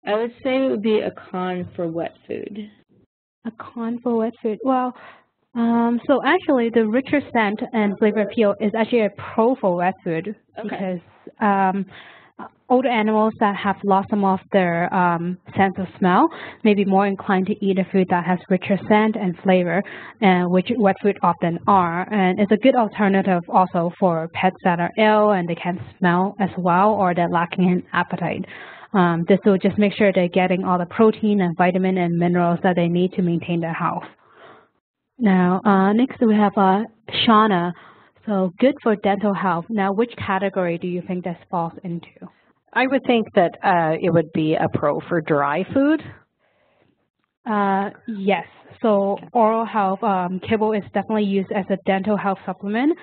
I would say it would be a con for wet food. A con for wet food. Well, so actually the richer scent and flavor appeal is actually a pro for wet food, because older animals that have lost some of their sense of smell may be more inclined to eat a food that has richer scent and flavor, which wet food often are. And it's a good alternative also for pets that are ill and they can't smell as well, or they're lacking in appetite. This will just make sure they're getting all the protein and vitamin and minerals that they need to maintain their health. Now, next we have Shauna. So good for dental health. Now, which category do you think this falls into? I would think that it would be a pro for dry food. Yes. So oral health, kibble is definitely used as a dental health supplement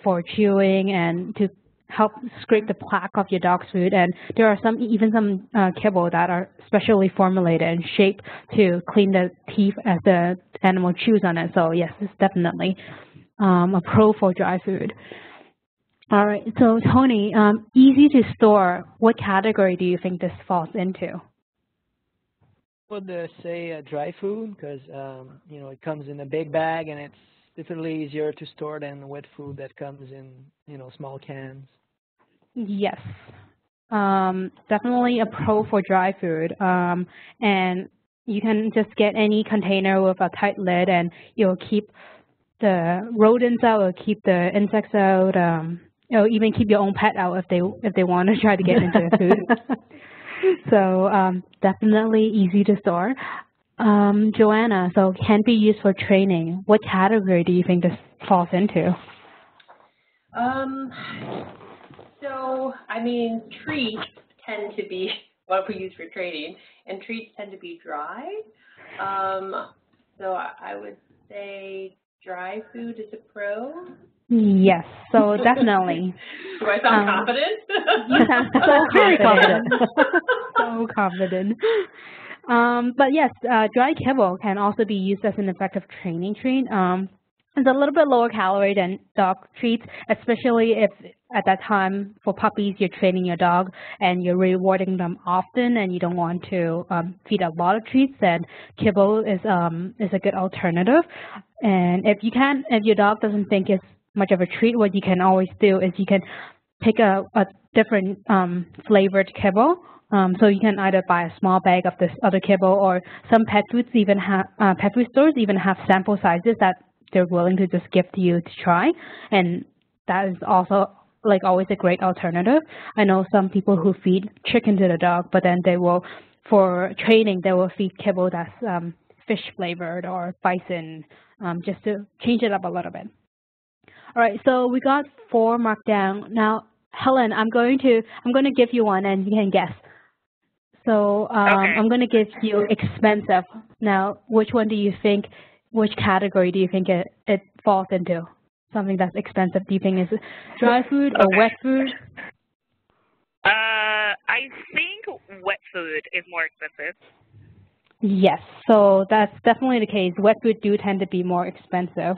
for chewing and to help scrape the plaque of your dog's food. And there are even some kibble that are specially formulated and shaped to clean the teeth as the animal chews on it. So yes, it's definitely a pro for dry food. All right, so Tony, easy to store. What category do you think this falls into? Would say dry food, because you know, it comes in a big bag and it's definitely easier to store than wet food that comes in, you know, small cans. Yes, definitely a pro for dry food, and you can just get any container with a tight lid, and you'll keep the rodents out, or keep the insects out. It'll even keep your own pet out if they want to try to get into the food. So definitely easy to store. Joanna, so can be used for training. What category do you think this falls into? So, I mean, treats tend to be what we use for training, and treats tend to be dry. So I would say dry food is a pro. Yes, so definitely. Do I sound confident? You sound so very confident. So confident. But yes, dry kibble can also be used as an effective training treat. It's a little bit lower calorie than dog treats, especially if at that time for puppies you're training your dog and you're rewarding them often and you don't want to feed a lot of treats. Then kibble is a good alternative. And if your dog doesn't think it's much of a treat, what you can always do is you can pick a different flavored kibble. So you can either buy a small bag of this other kibble, or some pet food stores even have sample sizes that they're willing to just give to you to try, and that is also like always a great alternative. I know some people who feed chicken to the dog, but then for training, they will feed kibble that's fish flavored or bison, just to change it up a little bit. All right, so we got 4 marked down. Now, Helen, I'm going to give you one, and you can guess. So okay. I'm going to give you expensive. Now, which category do you think it falls into? Something that's expensive. Do you think is dry food or wet food? I think wet food is more expensive. Yes, so that's definitely the case. Wet food do tend to be more expensive.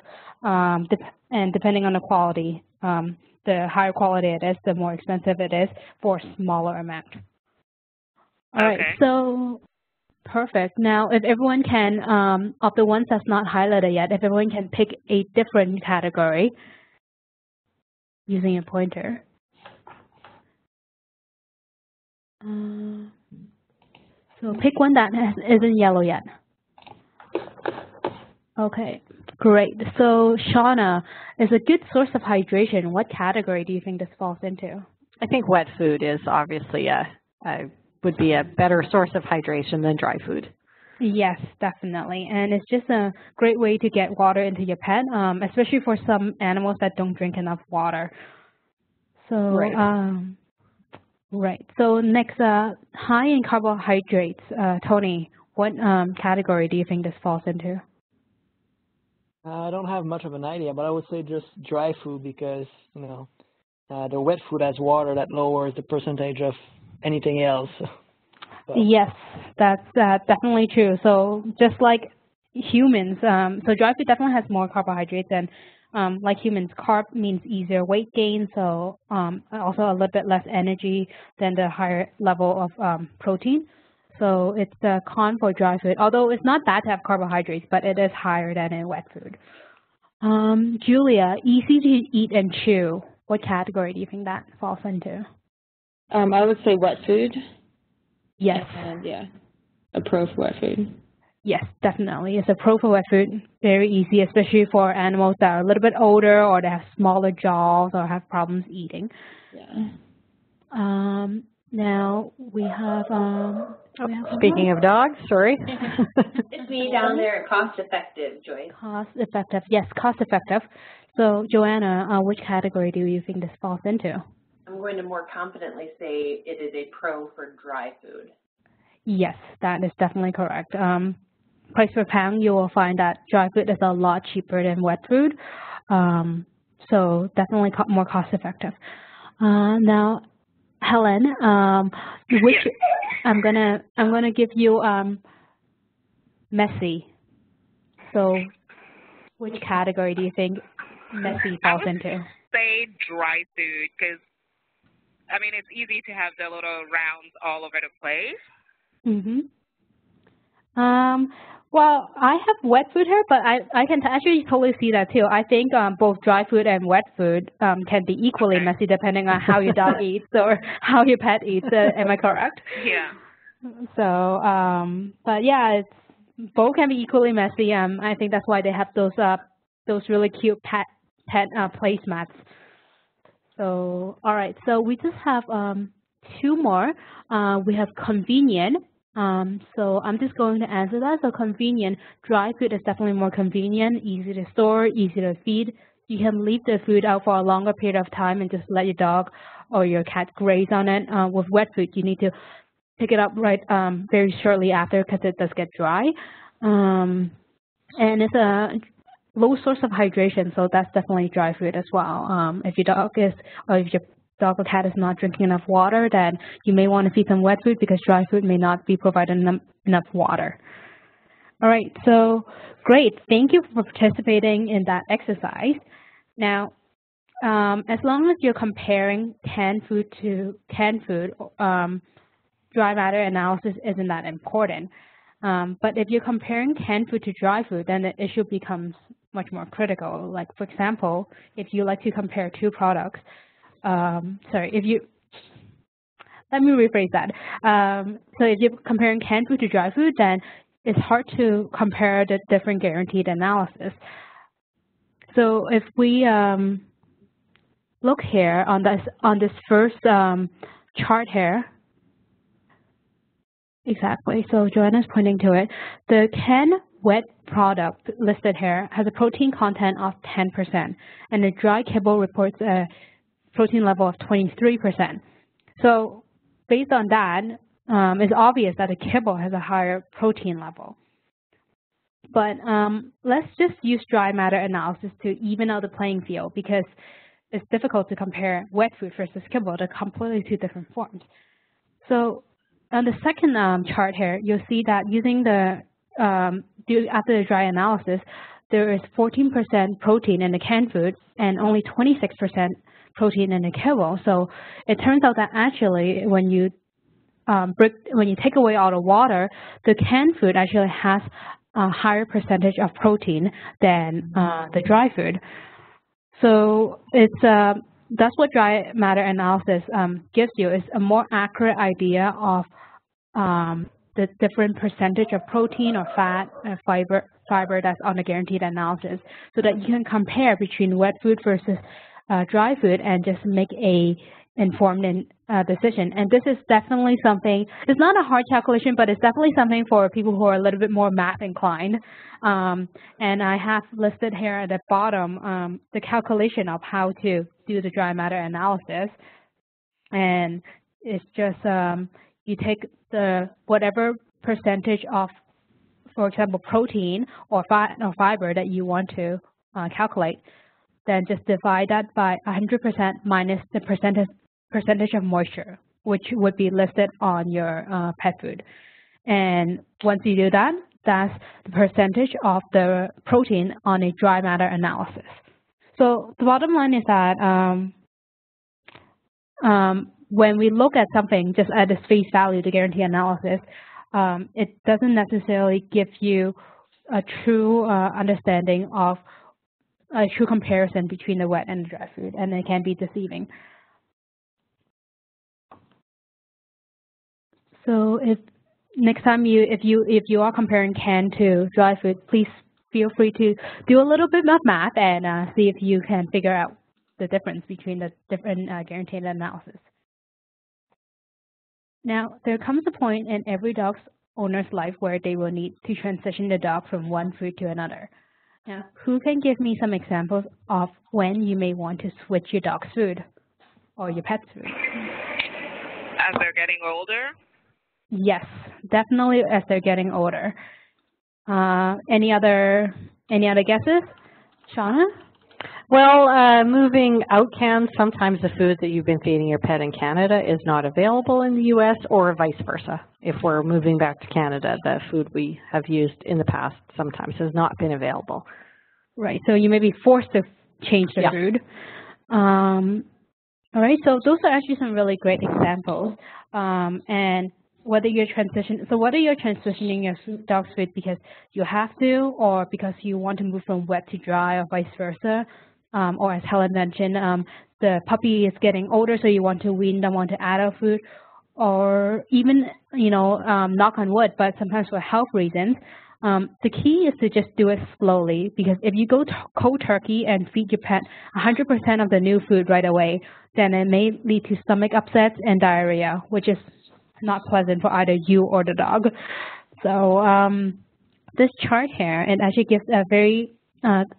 and depending on the quality, the higher quality it is, the more expensive it is for a smaller amount. All right, so perfect. Now, if everyone can, of the ones that's not highlighted yet, if everyone can pick a different category using a pointer. So pick one that isn't yellow yet. Okay, great. So Shauna, is a good source of hydration. What category do you think this falls into? I think wet food is obviously would be a better source of hydration than dry food. Yes, definitely. And it's just a great way to get water into your pet, especially for some animals that don't drink enough water. So, right. So next, high in carbohydrates. Tony, what category do you think this falls into? I don't have much of an idea, but I would say just dry food because, you know, the wet food has water that lowers the percentage of anything else. But. Yes, that's definitely true. So just like humans, so dry food definitely has more carbohydrates, and like humans, carb means easier weight gain, so also a little bit less energy than the higher level of protein. So it's the con for dry food, although it's not bad to have carbohydrates, but it is higher than in wet food. Julia, easy to eat and chew. What category do you think that falls into? I would say wet food. Yes. And yeah, a pro for wet food. Yes, definitely. It's a pro for wet food. Very easy, especially for animals that are a little bit older or that have smaller jaws or have problems eating. Yeah. Now we have speaking of dogs, sorry. It's me down there. Cost effective, Joyce. Cost effective. Yes, cost effective. So Joanna, which category do you think this falls into? I'm going to more confidently say it is a pro for dry food. Yes, that is definitely correct. Price per pound, you will find that dry food is a lot cheaper than wet food, so definitely more cost effective. Now, Helen, which I'm gonna give you messy. So, which category do you think messy falls into? Say dry food, because I mean it's easy to have the little rounds all over the place. Well, I have wet food here, but I can actually totally see that too. I think both dry food and wet food can be equally messy depending on how your dog eats or how your pet eats. Am I correct? Yeah. So, but yeah, both can be equally messy. I think that's why they have those really cute pet placemats. So, all right. So we just have two more. We have convenient. So I'm just going to answer that. So convenient, dry food is definitely more convenient, easy to store, easy to feed. You can leave the food out for a longer period of time and just let your dog or your cat graze on it. With wet food, you need to pick it up very shortly after because it does get dry. And it's a low source of hydration, so that's definitely dry food as well. If your dog or cat is not drinking enough water, then you may want to feed them wet food because dry food may not be providing them enough water. All right, so great. Thank you for participating in that exercise. Now, as long as you're comparing canned food to canned food, dry matter analysis isn't that important. But if you're comparing canned food to dry food, then the issue becomes much more critical. Like, for example, if you like to compare two products, let me rephrase that. So if you're comparing canned food to dry food, then it's hard to compare the different guaranteed analysis. So if we look here on this first chart here, exactly. So Joanna's pointing to it. The canned wet product listed here has a protein content of 10%, and the dry kibble reports a protein level of 23%. So based on that, it's obvious that the kibble has a higher protein level. But let's just use dry matter analysis to even out the playing field because it's difficult to compare wet food versus kibble. They're completely two different forms. So on the second chart here, you'll see that using after the dry analysis, there is 14% protein in the canned food and only 26% protein in the kibble. So it turns out that actually when you take away all the water, the canned food actually has a higher percentage of protein than the dry food. So it's that's what dry matter analysis gives you, is a more accurate idea of the different percentage of protein or fat or fiber that's on the guaranteed analysis, so that you can compare between wet food versus dry food and just make a informed decision. And this is definitely something, it's not a hard calculation, but it's definitely something for people who are a little bit more math inclined. And I have listed here at the bottom the calculation of how to do the dry matter analysis. And it's just you take the whatever percentage of, for example, protein or fat or fiber that you want to calculate, then just divide that by 100% minus the percentage of moisture, which would be listed on your pet food. And once you do that, that's the percentage of the protein on a dry matter analysis. So the bottom line is that when we look at something just at its face value, the guarantee analysis, it doesn't necessarily give you a true understanding of a true comparison between the wet and the dry food, and it can be deceiving. So if next time if you are comparing canned to dry food, please feel free to do a little bit of math and see if you can figure out the difference between the different guaranteed analysis. Now, there comes a point in every dog's owner's life where they will need to transition the dog from one food to another. Now, who can give me some examples of when you may want to switch your dog's food or your pet's food? As they're getting older? Yes, definitely as they're getting older. Any other guesses? Shauna? Well, moving out cans, sometimes the food that you've been feeding your pet in Canada is not available in the U.S. or vice versa. If we're moving back to Canada, the food we have used in the past sometimes has not been available. Right, so you may be forced to change the food. All right, so those are actually some really great examples. And whether you're transitioning your dog's food because you have to, or because you want to move from wet to dry, or vice versa, or as Helen mentioned, the puppy is getting older, so you want to wean them onto adult food, or even, knock on wood, but sometimes for health reasons, the key is to just do it slowly, because if you go cold turkey and feed your pet 100% of the new food right away, then it may lead to stomach upsets and diarrhea, which is not pleasant for either you or the dog. So this chart here, it actually gives a very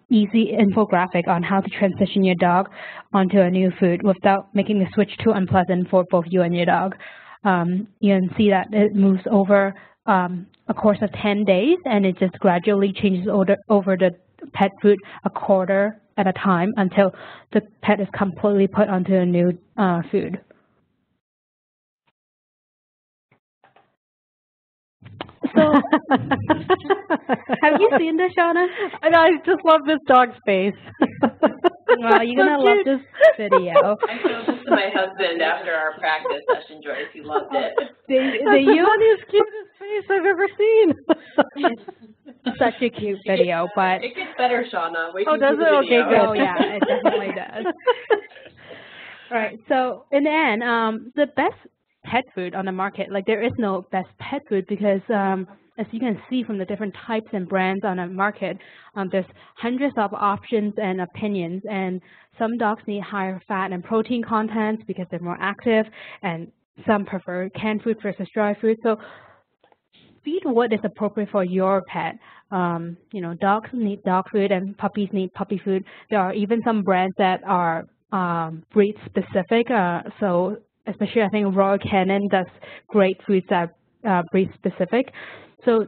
easy infographic on how to transition your dog onto a new food without making the switch too unpleasant for both you and your dog. You can see that it moves over a course of 10 days, and it just gradually changes over the pet food a quarter at a time until the pet is completely put onto a new food. So, have you seen this, Shauna? I just love this dog's face. Well, you're going to love this video. I showed this to my husband after our practice session, Joyce. He loved it. The cutest face I've ever seen. It's such a cute video, but... It gets better, Shauna. Wait oh, does it? Okay, good. Oh, yeah, it definitely does. All right, so in the end, the best pet food on the market, like there is no best pet food, because as you can see from the different types and brands on the market, there's hundreds of options and opinions, and some dogs need higher fat and protein content because they're more active, and some prefer canned food versus dry food. So feed what is appropriate for your pet. Dogs need dog food and puppies need puppy food. There are even some brands that are breed specific, so especially I think Royal Canin does great foods that are breed specific. So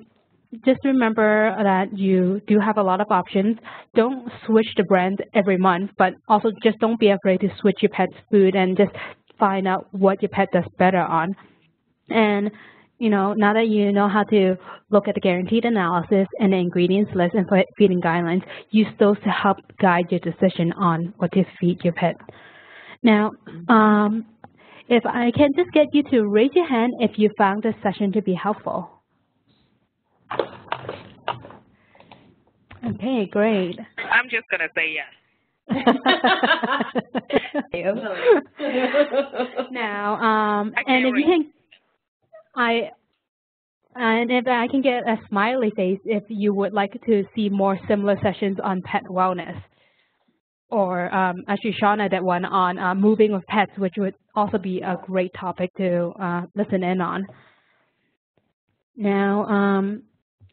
just remember that you do have a lot of options. Don't switch the brands every month, but also just don't be afraid to switch your pet's food and just find out what your pet does better on. And now that you know how to look at the guaranteed analysis and the ingredients list and feeding guidelines, use those to help guide your decision on what to feed your pet. Now, if I can just get you to raise your hand if you found this session to be helpful. Okay, great. I'm just going to say yes. Now, and if you can, and if I can get a smiley face if you would like to see more similar sessions on pet wellness, or actually Shauna did one on moving with pets, which would also be a great topic to listen in on. Now,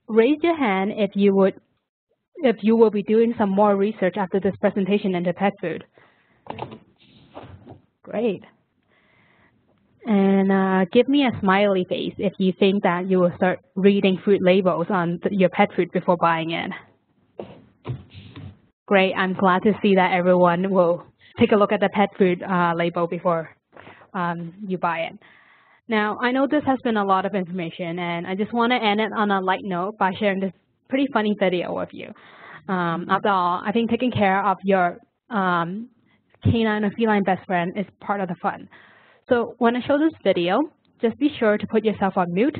raise your hand if you will be doing some more research after this presentation into pet food. Great. And give me a smiley face if you think that you will start reading food labels on your pet food before buying it. Great. I'm glad to see that everyone will take a look at the pet food label before you buy it. Now, I know this has been a lot of information, and I just want to end it on a light note by sharing this pretty funny video with you. After all, I think taking care of your canine or feline best friend is part of the fun. So when I show this video, just be sure to put yourself on mute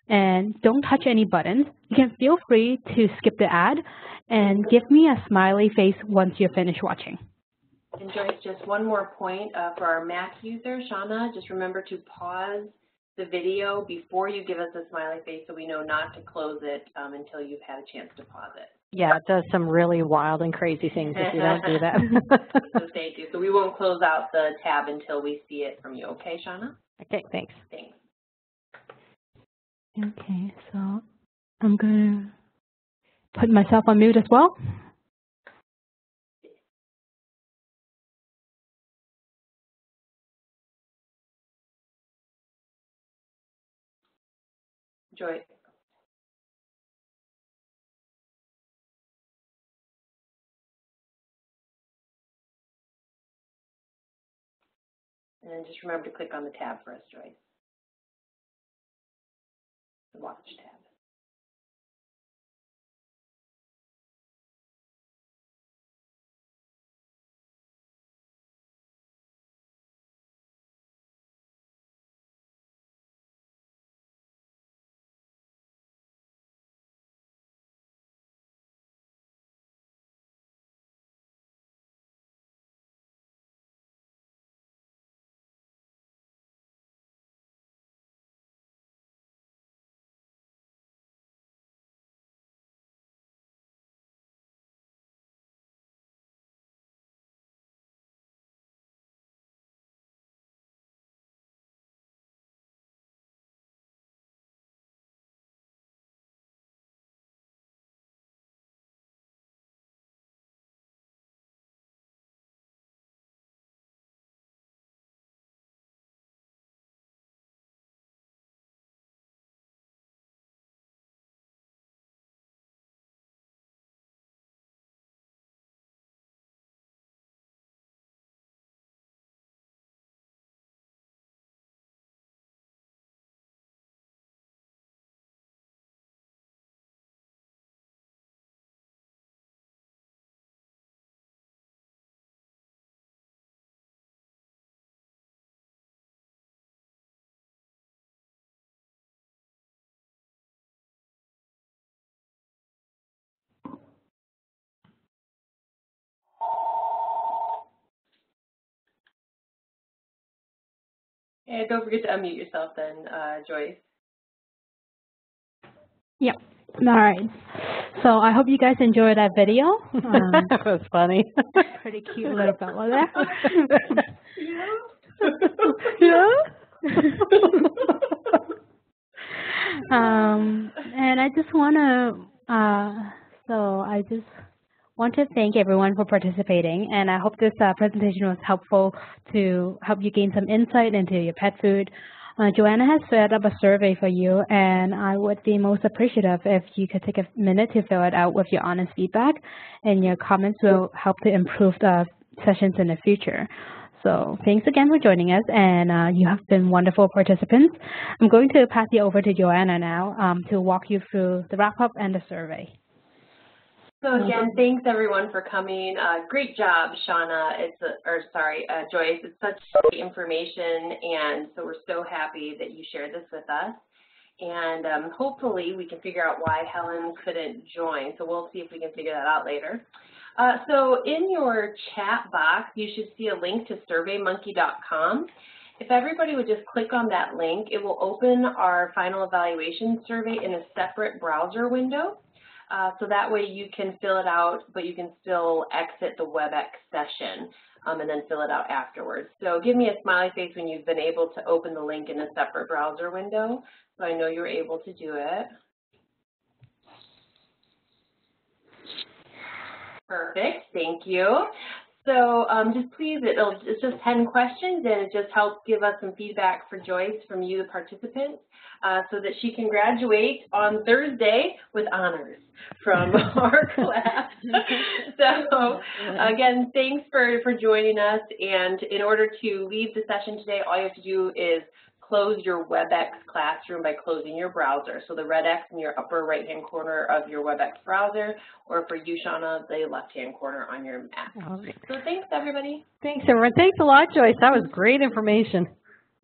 and don't touch any buttons. You can feel free to skip the ad and give me a smiley face once you're finished watching. And Joyce, just one more point for our Mac user, Shauna, just remember to pause the video before you give us a smiley face so we know not to close it until you've had a chance to pause it. Yeah, it does some really wild and crazy things if you don't do that. So thank you. So we won't close out the tab until we see it from you. Okay, Shauna? Okay, thanks. Thanks. Okay, so I'm going to put myself on mute as well. Joyce. And then just remember to click on the tab for us, Joyce. The watch tab. And don't forget to unmute yourself then, Joyce. Yep. All right. So I hope you guys enjoyed that video. That was funny. Pretty cute little fellow there. Yeah. And I just want to thank everyone for participating, and I hope this presentation was helpful to help you gain some insight into your pet food. Joanna has set up a survey for you, and I would be most appreciative if you could take a minute to fill it out with your honest feedback, and your comments will help to improve the sessions in the future. So thanks again for joining us, and you have been wonderful participants. I'm going to pass you over to Joanna now to walk you through the wrap-up and the survey. So again, thanks everyone for coming. Great job, Shauna. Joyce. It's such great information, and so we're so happy that you shared this with us. And hopefully we can figure out why Helen couldn't join. So we'll see if we can figure that out later. So in your chat box, you should see a link to surveymonkey.com. If everybody would just click on that link, it will open our final evaluation survey in a separate browser window. So that way you can fill it out, but you can still exit the WebEx session and then fill it out afterwards. So give me a smiley face when you've been able to open the link in a separate browser window, so I know you were able to do it. Perfect, thank you. So just please, it's just 10 questions, and it just helps give us some feedback for Joyce from you, the participants, so that she can graduate on Thursday with honors from our class. So again, thanks for joining us. And in order to leave the session today, all you have to do is close your WebEx classroom by closing your browser. So the red X in your upper right-hand corner of your WebEx browser, or for you, Shauna, the left-hand corner on your Mac. Right. So thanks, everybody. Thanks, everyone. Thanks a lot, Joyce. That was great information.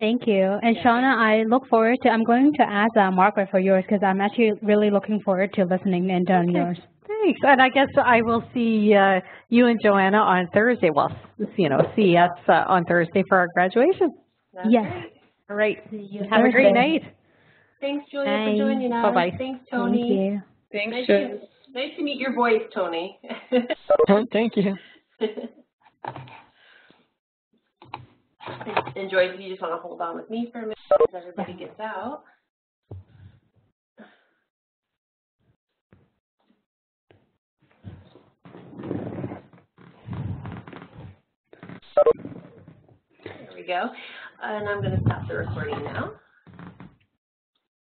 Thank you. And Shauna, I look forward to, I'm going to ask Margaret for yours, because I'm actually really looking forward to listening and on yours. Thanks. And I guess I will see you and Joanna on Thursday. Well, see us on Thursday for our graduation. That's yes. Great. All right. Have a great night. Thanks, Julia, for joining us. Bye-bye. Thanks, Tony. Thank you. Thanks, nice to meet your voice, Tony. Thank you. And Joyce, if you just want to hold on with me for a minute as everybody gets out. There we go. And I'm going to stop the recording now.